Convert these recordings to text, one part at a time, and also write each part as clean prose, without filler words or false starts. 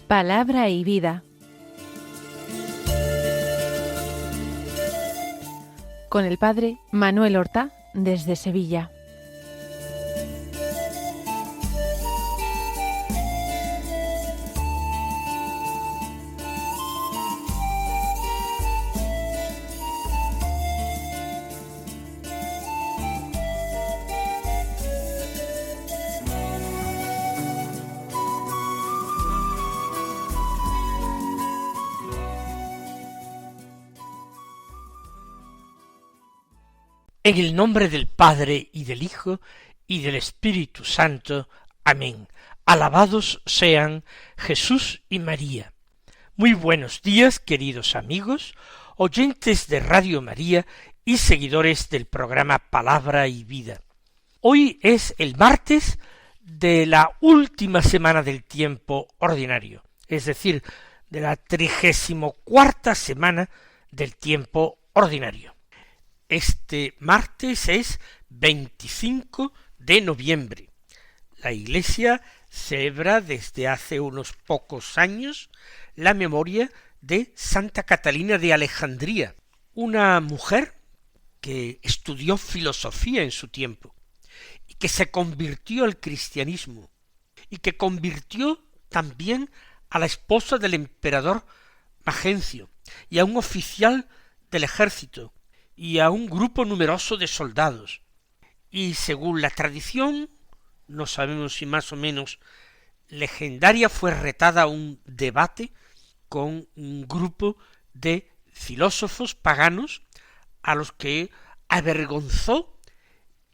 Palabra y vida. Con el padre Manuel Horta, desde Sevilla. En el nombre del Padre, y del Hijo, y del Espíritu Santo. Amén. Alabados sean Jesús y María. Muy buenos días, queridos amigos, oyentes de Radio María y seguidores del programa Palabra y Vida. Hoy es el martes de la última semana del tiempo ordinario, es decir, de la 34ª semana del tiempo ordinario. Este martes es 25 de noviembre. La Iglesia celebra desde hace unos pocos años la memoria de Santa Catalina de Alejandría, una mujer que estudió filosofía en su tiempo y que se convirtió al cristianismo y que convirtió también a la esposa del emperador Magencio y a un oficial del ejército y a un grupo numeroso de soldados. Y según la tradición, no sabemos si más o menos legendaria, fue retada a un debate con un grupo de filósofos paganos a los que avergonzó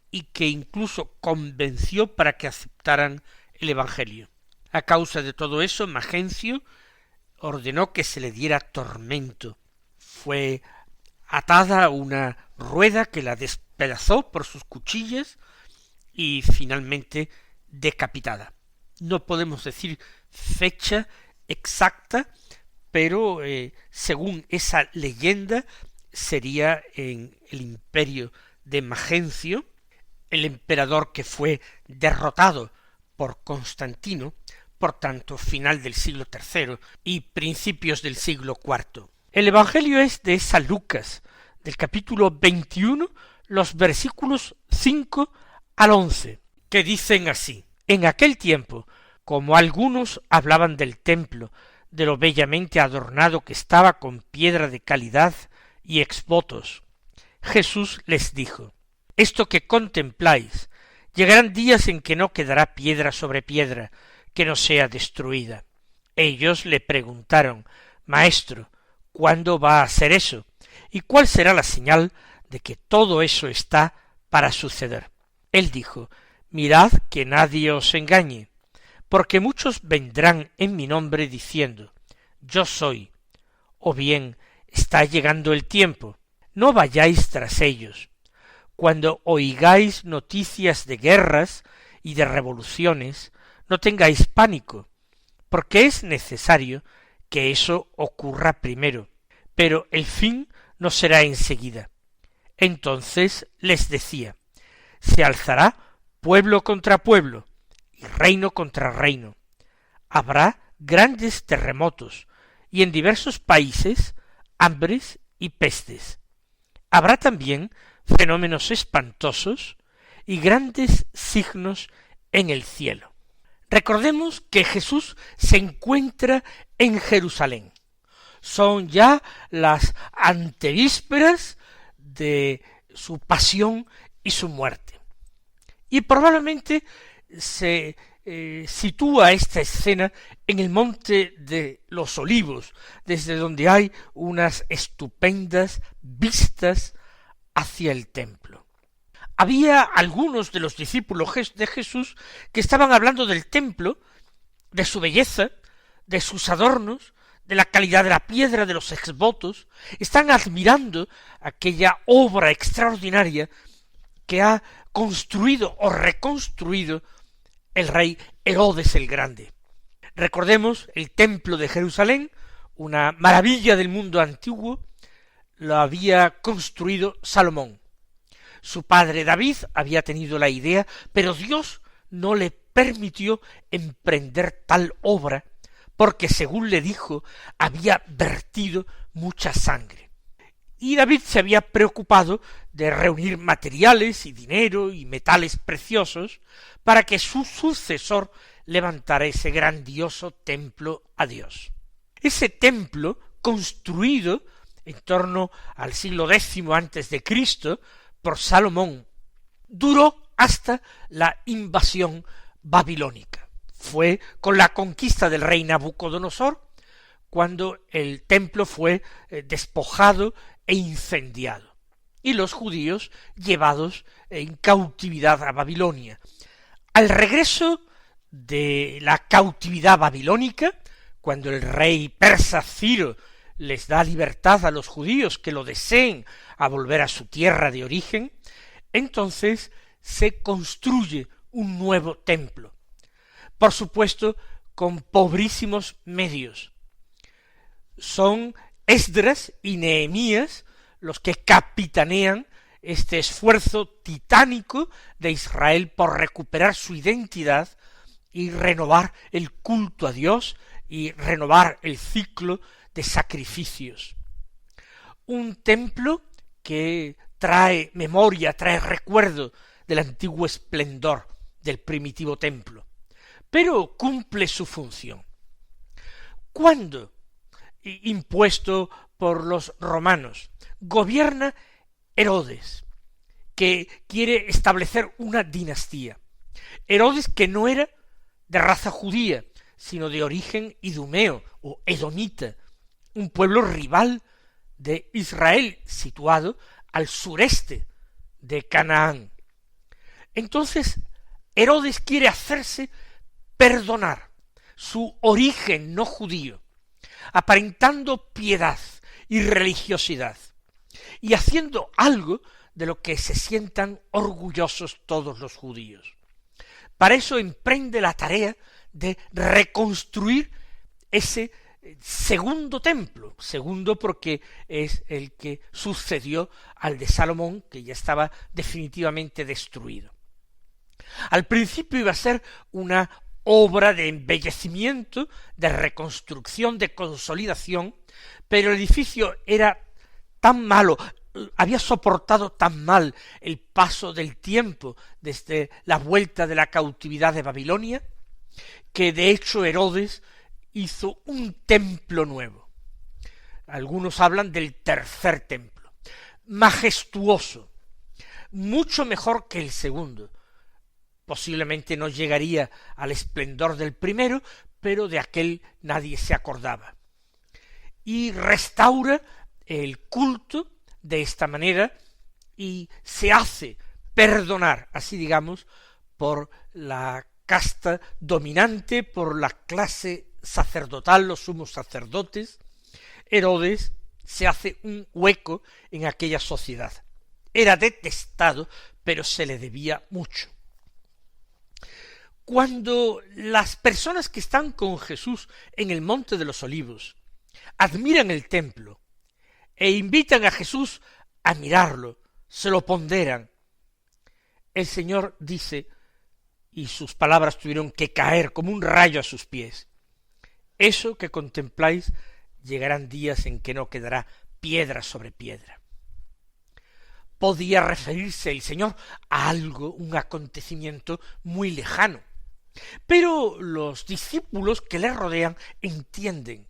y que incluso convenció para que aceptaran el Evangelio. A causa de todo eso, Magencio ordenó que se le diera tormento. Fue atada a una rueda que la despedazó por sus cuchillas y finalmente decapitada. No podemos decir fecha exacta, pero según esa leyenda sería en el imperio de Magencio, el emperador que fue derrotado por Constantino, por tanto final del siglo III y principios del siglo IV. El Evangelio es de San Lucas, del capítulo 21, los versículos 5 al 11, que dicen así: En aquel tiempo, como algunos hablaban del templo, de lo bellamente adornado que estaba con piedra de calidad y exvotos, Jesús les dijo: Esto que contempláis, llegarán días en que no quedará piedra sobre piedra que no sea destruida. Ellos le preguntaron: Maestro, ¿cuándo va a ser eso? ¿Y cuál será la señal de que todo eso está para suceder? Él dijo: Mirad que nadie os engañe, porque muchos vendrán en mi nombre diciendo: Yo soy, o bien está llegando el tiempo. No vayáis tras ellos. Cuando oigáis noticias de guerras y de revoluciones, no tengáis pánico, porque es necesario que eso ocurra primero, pero el fin no será enseguida. Entonces les decía: se alzará pueblo contra pueblo y reino contra reino. Habrá grandes terremotos y en diversos países hambres y pestes. Habrá también fenómenos espantosos y grandes signos en el cielo. Recordemos que Jesús se encuentra en Jerusalén. Son ya las antevísperas de su pasión y su muerte. Y probablemente se sitúa esta escena en el Monte de los Olivos, desde donde hay unas estupendas vistas hacia el templo. Había algunos de los discípulos de Jesús que estaban hablando del templo, de su belleza, de sus adornos, de la calidad de la piedra, de los exvotos. Están admirando aquella obra extraordinaria que ha construido o reconstruido el rey Herodes el Grande. Recordemos el templo de Jerusalén, una maravilla del mundo antiguo, lo había construido Salomón. Su padre David había tenido la idea, pero Dios no le permitió emprender tal obra, porque según le dijo, había vertido mucha sangre. Y David se había preocupado de reunir materiales y dinero y metales preciosos para que su sucesor levantara ese grandioso templo a Dios. Ese templo, construido en torno al siglo X antes de Cristo por Salomón, duró hasta la invasión babilónica. Fue con la conquista del rey Nabucodonosor cuando el templo fue despojado e incendiado, y los judíos llevados en cautividad a Babilonia. Al regreso de la cautividad babilónica, cuando el rey persa Ciro les da libertad a los judíos que lo deseen a volver a su tierra de origen, entonces se construye un nuevo templo, por supuesto con pobrísimos medios. Son Esdras y Nehemías los que capitanean este esfuerzo titánico de Israel por recuperar su identidad y renovar el culto a Dios y renovar el ciclo de sacrificios. Un templo que trae memoria, trae recuerdo del antiguo esplendor del primitivo templo, pero cumple su función. ¿Cuándo, impuesto por los romanos, gobierna Herodes, que quiere establecer una dinastía? Herodes, que no era de raza judía, sino de origen idumeo o edomita, un pueblo rival de Israel, situado al sureste de Canaán. Entonces, Herodes quiere hacerse perdonar su origen no judío, aparentando piedad y religiosidad, y haciendo algo de lo que se sientan orgullosos todos los judíos. Para eso emprende la tarea de reconstruir ese segundo templo, segundo porque es el que sucedió al de Salomón, que ya estaba definitivamente destruido. Al principio iba a ser una obra de embellecimiento, de reconstrucción, de consolidación, pero el edificio era tan malo, había soportado tan mal el paso del tiempo desde la vuelta de la cautividad de Babilonia, que de hecho Herodes hizo un templo nuevo. Algunos hablan del tercer templo, majestuoso, mucho mejor que el segundo. Posiblemente no llegaría al esplendor del primero, pero de aquel nadie se acordaba. Y restaura el culto de esta manera y se hace perdonar, así digamos, por la casta dominante, por la clase sacerdotal, los sumos sacerdotes. Herodes se hace un hueco en aquella sociedad. Era detestado, pero se le debía mucho. Cuando las personas que están con Jesús en el Monte de los Olivos admiran el templo e invitan a Jesús a mirarlo, se lo ponderan, el Señor dice, y sus palabras tuvieron que caer como un rayo a sus pies: eso que contempláis, llegarán días en que no quedará piedra sobre piedra. Podía referirse el Señor a algo, un acontecimiento muy lejano, pero los discípulos que le rodean entienden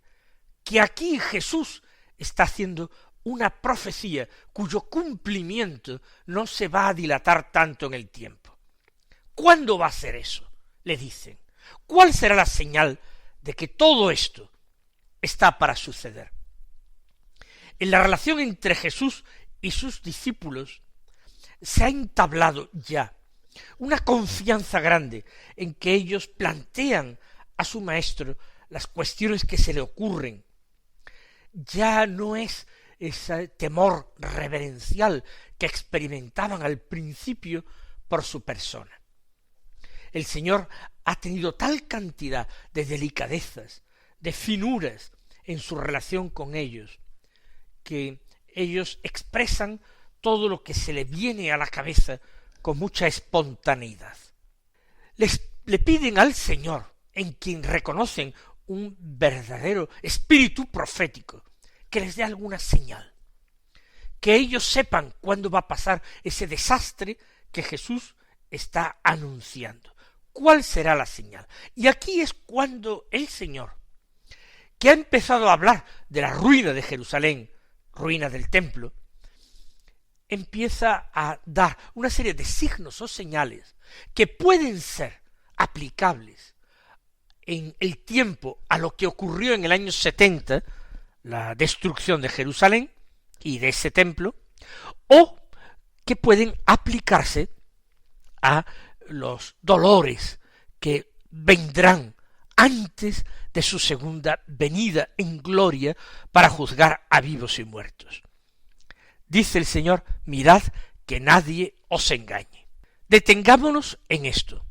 que aquí Jesús está haciendo una profecía cuyo cumplimiento no se va a dilatar tanto en el tiempo. ¿Cuándo va a ser eso?, le dicen. ¿Cuál será la señal de que todo esto está para suceder? En la relación entre Jesús y sus discípulos se ha entablado ya una confianza grande en que ellos plantean a su maestro las cuestiones que se le ocurren. Ya no es ese temor reverencial que experimentaban al principio por su persona. El Señor ha tenido tal cantidad de delicadezas, de finuras en su relación con ellos, que ellos expresan todo lo que se le viene a la cabeza con mucha espontaneidad. Le piden al Señor, en quien reconocen un verdadero espíritu profético, que les dé alguna señal, que ellos sepan cuándo va a pasar ese desastre que Jesús está anunciando. ¿Cuál será la señal? Y aquí es cuando el Señor, que ha empezado a hablar de la ruina de Jerusalén, ruina del templo, empieza a dar una serie de signos o señales que pueden ser aplicables en el tiempo a lo que ocurrió en el año 70, la destrucción de Jerusalén y de ese templo, o que pueden aplicarse a los dolores que vendrán antes de su segunda venida en gloria para juzgar a vivos y muertos. Dice el Señor, mirad que nadie os engañe. Detengámonos en esto.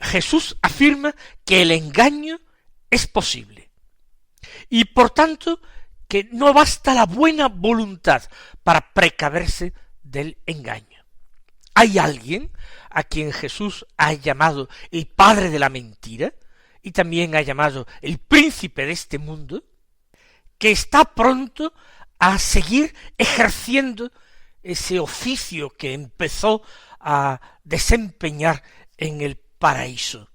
Jesús afirma que el engaño es posible y por tanto que no basta la buena voluntad para precaverse del engaño. Hay alguien a quien Jesús ha llamado el padre de la mentira y también ha llamado el príncipe de este mundo, que está pronto a seguir ejerciendo ese oficio que empezó a desempeñar en el paraíso: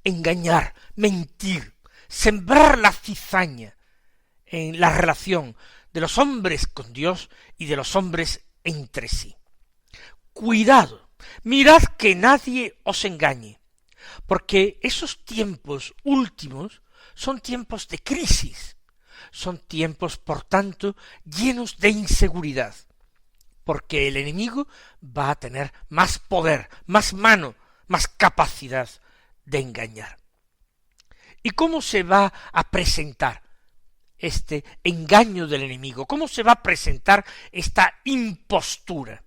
engañar, mentir, sembrar la cizaña en la relación de los hombres con Dios y de los hombres entre sí. Cuidado, mirad que nadie os engañe, porque esos tiempos últimos son tiempos de crisis, son tiempos, por tanto, llenos de inseguridad, porque el enemigo va a tener más poder, más mano, más capacidad de engañar. ¿Y cómo se va a presentar este engaño del enemigo? ¿Cómo se va a presentar esta impostura?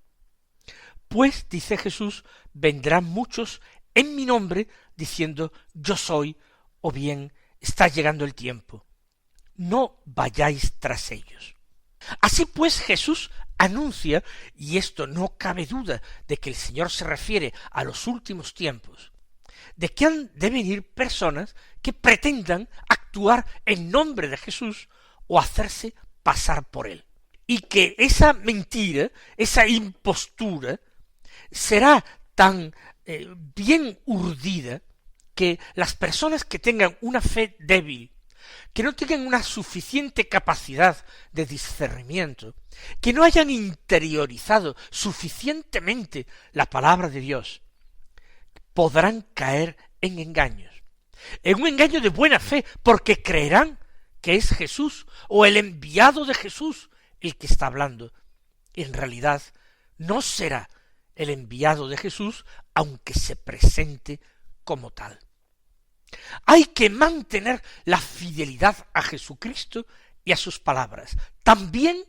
Pues, dice Jesús, vendrán muchos en mi nombre diciendo yo soy, o bien está llegando el tiempo. No vayáis tras ellos. Así pues Jesús anuncia, y esto no cabe duda de que el Señor se refiere a los últimos tiempos, de que han de venir personas que pretendan actuar en nombre de Jesús o hacerse pasar por él. Y que esa mentira, esa impostura, será tan bien urdida que las personas que tengan una fe débil, que no tengan una suficiente capacidad de discernimiento, que no hayan interiorizado suficientemente la palabra de Dios, podrán caer en engaños, en un engaño de buena fe, porque creerán que es Jesús o el enviado de Jesús el que está hablando. En realidad no será el enviado de Jesús, aunque se presente como tal. Hay que mantener la fidelidad a Jesucristo y a sus palabras. También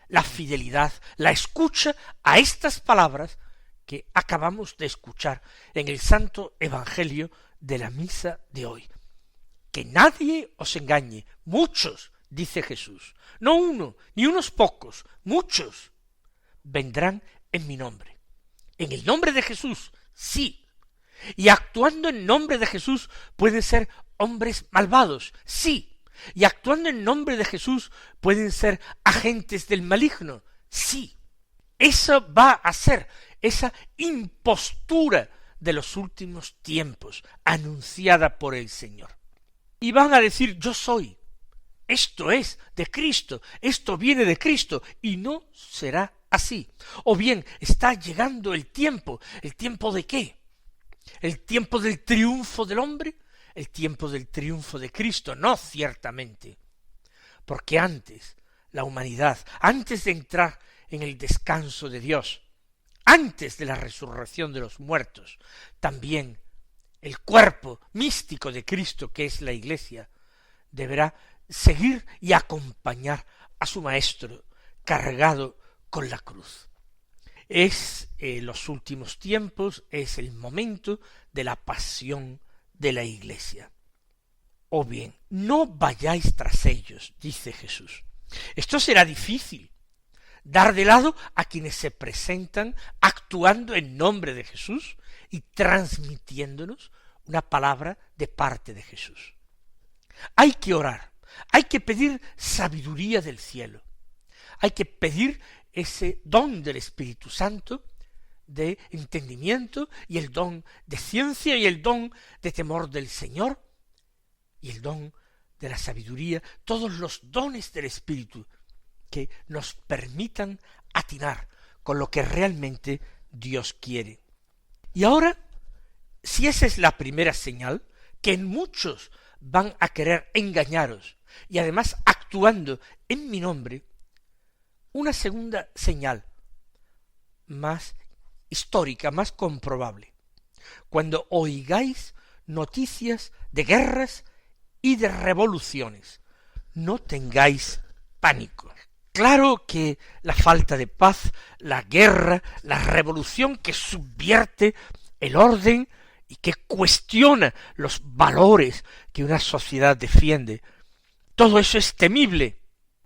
la fidelidad, la escucha a estas palabras que acabamos de escuchar en el Santo Evangelio de la misa de hoy. Que nadie os engañe. Muchos, dice Jesús, no uno, ni unos pocos, muchos vendrán en mi nombre. En el nombre de Jesús, sí. Y actuando en nombre de Jesús pueden ser hombres malvados, sí. Y actuando en nombre de Jesús pueden ser agentes del maligno, sí. Eso va a ser esa impostura de los últimos tiempos, anunciada por el Señor. Y van a decir, yo soy, esto es de Cristo, esto viene de Cristo, y no será así. O bien, está llegando el tiempo ¿de qué? ¿El tiempo del triunfo del hombre? ¿El tiempo del triunfo de Cristo? No, ciertamente. Porque antes, la humanidad, antes de entrar en el descanso de Dios, antes de la resurrección de los muertos, también el cuerpo místico de Cristo, que es la Iglesia, deberá seguir y acompañar a su Maestro cargado con la cruz. Es los últimos tiempos, es el momento de la pasión de la Iglesia. o bien, no vayáis tras ellos, dice Jesús. Esto será difícil, dar de lado a quienes se presentan actuando en nombre de Jesús y transmitiéndonos una palabra de parte de Jesús. Hay que orar, hay que pedir sabiduría del cielo, hay que pedir ese don del Espíritu Santo de entendimiento y el don de ciencia y el don de temor del Señor y el don de la sabiduría, todos los dones del Espíritu que nos permitan atinar con lo que realmente Dios quiere. Y ahora, si esa es la primera señal, que en muchos van a querer engañaros y además actuando en mi nombre, una segunda señal más histórica, más comprobable. Cuando oigáis noticias de guerras y de revoluciones, no tengáis pánico. Claro que la falta de paz, la guerra, la revolución que subvierte el orden y que cuestiona los valores que una sociedad defiende, todo eso es temible.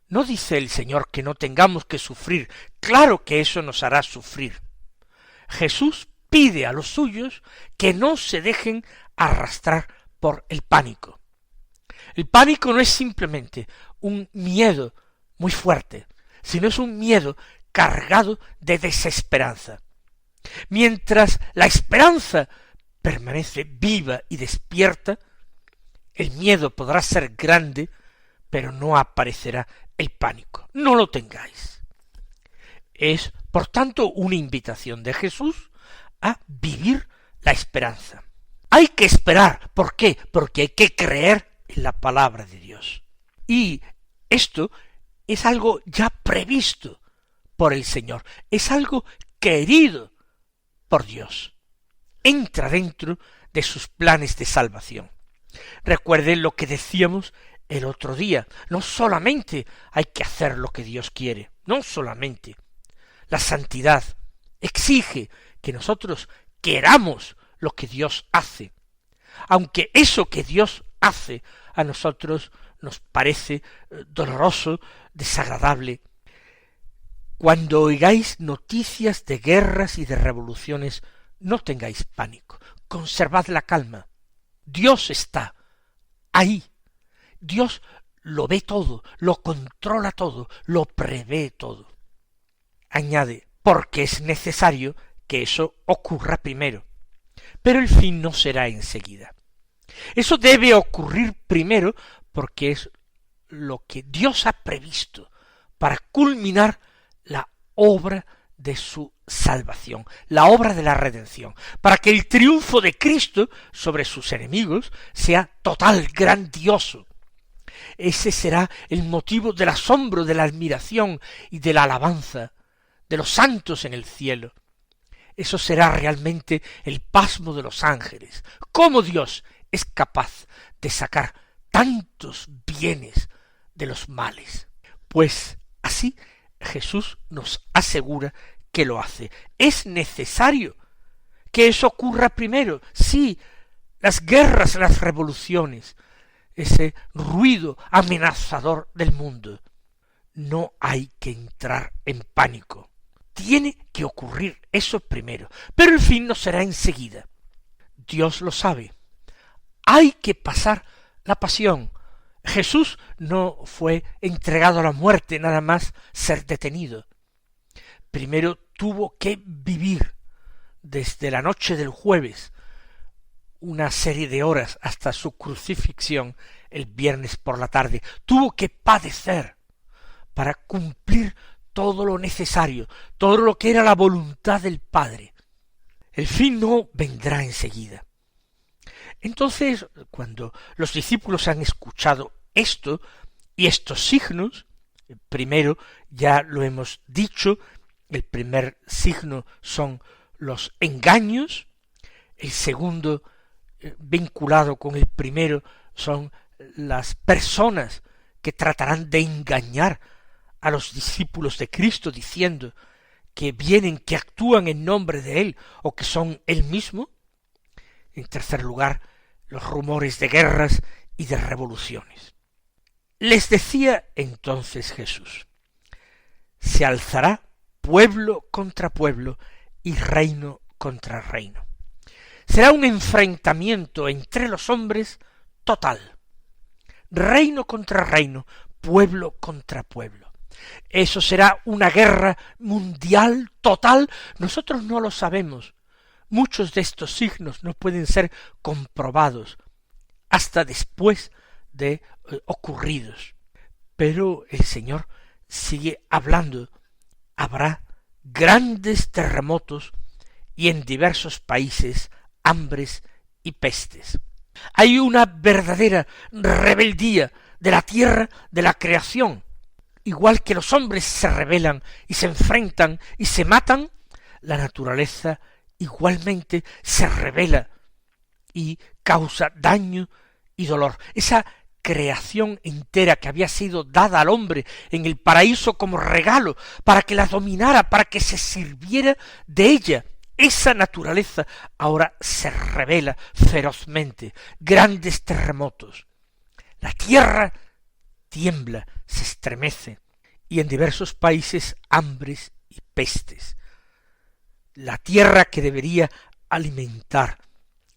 No dice el Señor que no tengamos que sufrir, claro que eso nos hará sufrir. Jesús pide a los suyos que no se dejen arrastrar por el pánico. El pánico no es simplemente un miedo muy fuerte, sino es un miedo cargado de desesperanza. Mientras la esperanza permanece viva y despierta, el miedo podrá ser grande, pero no aparecerá el pánico. No lo tengáis. Es, por tanto, una invitación de Jesús a vivir la esperanza. Hay que esperar. ¿Por qué? Porque hay que creer en la palabra de Dios. Y esto es algo ya previsto por el Señor. Es algo querido por Dios. Entra dentro de sus planes de salvación. Recuerden lo que decíamos el otro día. No solamente hay que hacer lo que Dios quiere, no solamente. La santidad exige que nosotros queramos lo que Dios hace, aunque eso que Dios hace a nosotros nos parece doloroso, desagradable. Cuando oigáis noticias de guerras y de revoluciones, no tengáis pánico, conservad la calma. Dios está ahí. Dios lo ve todo, lo controla todo, lo prevé todo. Añade, porque es necesario que eso ocurra primero, pero el fin no será enseguida. Eso debe ocurrir primero porque es lo que Dios ha previsto para culminar la obra de su salvación, la obra de la redención, para que el triunfo de Cristo sobre sus enemigos sea total, grandioso. Ese será el motivo del asombro, de la admiración y de la alabanza de los santos en el cielo. Eso será realmente el pasmo de los ángeles. ¿Cómo Dios es capaz de sacar tantos bienes de los males? Pues así Jesús nos asegura que lo hace. Es necesario que eso ocurra primero. Sí, las guerras, las revoluciones, ese ruido amenazador del mundo. No hay que entrar en pánico. Tiene que ocurrir eso primero, pero el fin no será enseguida. Dios lo sabe. Hay que pasar la pasión. Jesús no fue entregado a la muerte nada más ser detenido. Primero tuvo que vivir desde la noche del jueves una serie de horas hasta su crucifixión el viernes por la tarde. Tuvo que padecer para cumplir todo lo necesario, todo lo que era la voluntad del Padre. El fin no vendrá enseguida. Entonces, cuando los discípulos han escuchado esto y estos signos, primero ya lo hemos dicho, el primer signo son los engaños, el segundo vinculado con el primero son las personas que tratarán de engañar a los discípulos de Cristo diciendo que vienen, que actúan en nombre de Él o que son Él mismo. En tercer lugar, los rumores de guerras y de revoluciones. Les decía entonces Jesús: se alzará pueblo contra pueblo y reino contra reino. Será un enfrentamiento entre los hombres total. Reino contra reino, pueblo contra pueblo. Eso será una guerra mundial total. Nosotros no lo sabemos. Muchos de estos signos no pueden ser comprobados hasta después de ocurridos. Pero el Señor sigue hablando. Habrá grandes terremotos y en diversos países hambres y pestes. Hay una verdadera rebeldía de la tierra, de la creación. Igual que los hombres se rebelan y se enfrentan y se matan, la naturaleza igualmente se rebela y causa daño y dolor. Esa creación entera que había sido dada al hombre en el paraíso como regalo para que la dominara, para que se sirviera de ella, esa naturaleza ahora se rebela ferozmente. Grandes terremotos. La tierra tiembla, se estremece, y en diversos países hambres y pestes. La tierra que debería alimentar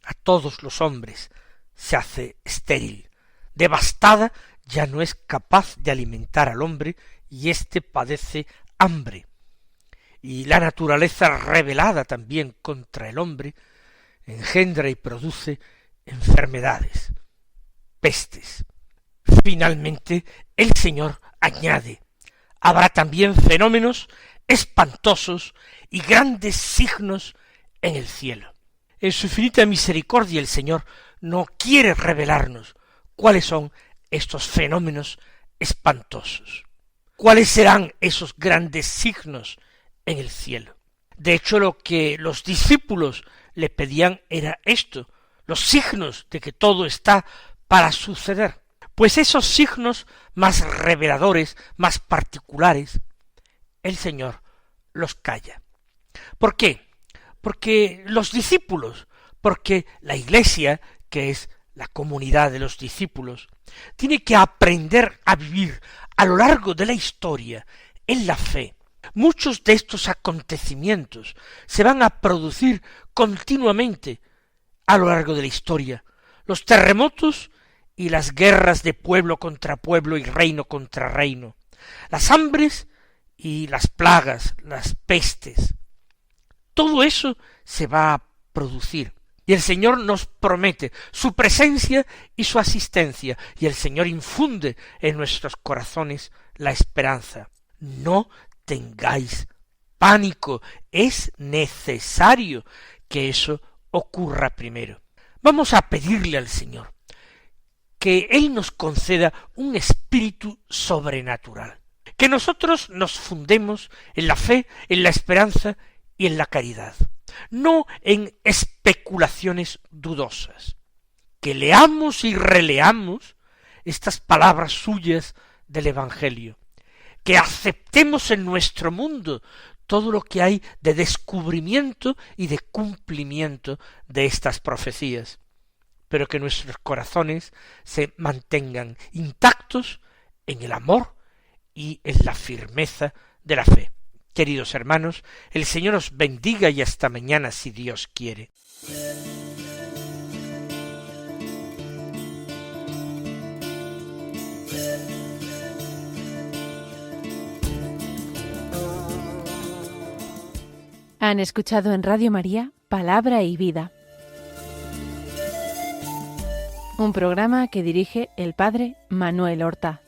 a todos los hombres se hace estéril, devastada, ya no es capaz de alimentar al hombre y éste padece hambre. Y la naturaleza rebelada también contra el hombre engendra y produce enfermedades, pestes. Finalmente el Señor añade: habrá también fenómenos espantosos y grandes signos en el cielo. En su infinita misericordia el Señor no quiere revelarnos cuáles son estos fenómenos espantosos, cuáles serán esos grandes signos en el cielo. De hecho, lo que los discípulos le pedían era esto, los signos de que todo está para suceder. Pues esos signos más reveladores, más particulares, el Señor los calla. ¿Por qué? Porque los discípulos, porque la Iglesia, que es la comunidad de los discípulos, tiene que aprender a vivir a lo largo de la historia en la fe. Muchos de estos acontecimientos se van a producir continuamente a lo largo de la historia. Los terremotos y las guerras de pueblo contra pueblo y reino contra reino, las hambres y las plagas, las pestes, todo eso se va a producir. Y el Señor nos promete su presencia y su asistencia, y el Señor infunde en nuestros corazones la esperanza. No tengáis pánico, es necesario que eso ocurra primero. Vamos a pedirle al Señor que Él nos conceda un espíritu sobrenatural, que nosotros nos fundemos en la fe, en la esperanza y en la caridad, no en especulaciones dudosas, que leamos y releamos estas palabras suyas del Evangelio, que aceptemos en nuestro mundo todo lo que hay de descubrimiento y de cumplimiento de estas profecías, pero que nuestros corazones se mantengan intactos en el amor y en la firmeza de la fe. Queridos hermanos, el Señor os bendiga y hasta mañana si Dios quiere. Han escuchado en Radio María Palabra y Vida, un programa que dirige el Padre Manuel Horta.